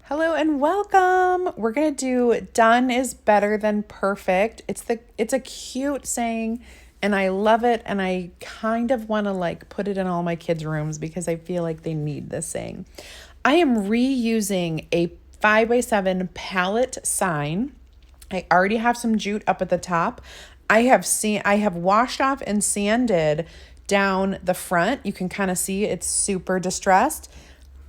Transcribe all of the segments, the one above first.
Hello and welcome. We're going to do done is better than perfect. It's a cute saying and I love it, and I kind of want to put it in all my kids' rooms because I feel like they need this saying. I am reusing a 5x7 palette sign. I already have some jute up at the top. I have washed off and sanded down the front. You can kind of see it's super distressed.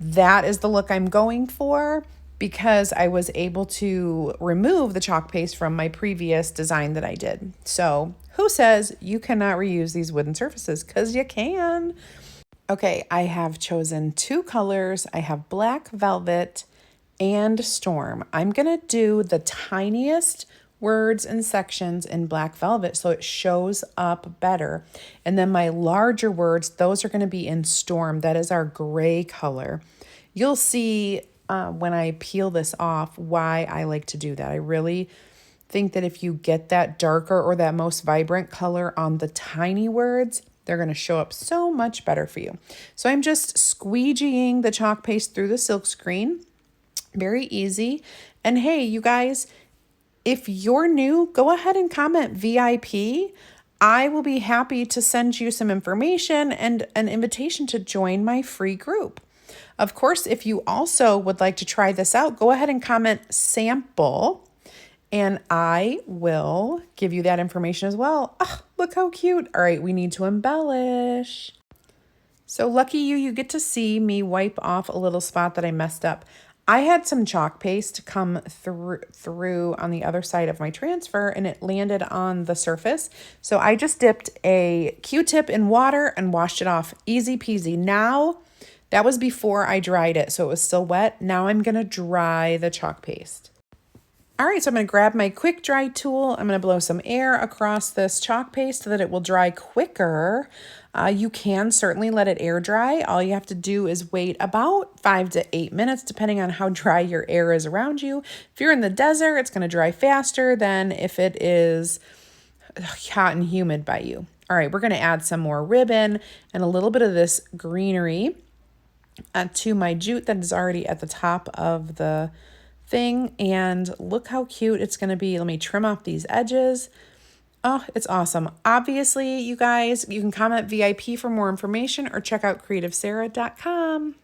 That is the look I'm going for because I was able to remove the chalk paste from my previous design that I did. So who says you cannot reuse these wooden surfaces? Because you can. Okay, I have chosen two colors. I have black velvet and storm. I'm gonna do the tiniest words and sections in black velvet so it shows up better. And then my larger words, those are gonna be in storm. That is our gray color. You'll see when I peel this off why I like to do that. I really think that if you get that darker or that most vibrant color on the tiny words, they're going to show up so much better for you. So I'm just squeegeeing the chalk paste through the silk screen. Very easy. And hey, you guys, if you're new, go ahead and comment VIP. I will be happy to send you some information and an invitation to join my free group. Of course, if you also would like to try this out, go ahead and comment sample and I will give you that information as well. Oh, look how cute. All right, we need to embellish. So lucky you, you get to see me wipe off a little spot that I messed up. I had some chalk paste come through on the other side of my transfer and it landed on the surface. So I just dipped a Q-tip in water and washed it off. Easy peasy. Now, that was before I dried it, so it was still wet. Now I'm gonna dry the chalk paste. All right, so I'm gonna grab my quick dry tool. I'm gonna blow some air across this chalk paste so that it will dry quicker. You can certainly let it air dry. All you have to do is wait about 5 to 8 minutes, depending on how dry your air is around you. If you're in the desert, it's gonna dry faster than if it is hot and humid by you. All right, we're gonna add some more ribbon and a little bit of this greenery to my jute that is already at the top of the thing, and look how cute it's going to be. Let me trim off these edges. Oh, it's awesome. Obviously, you guys, you can comment VIP for more information or check out CreativeSarah.com.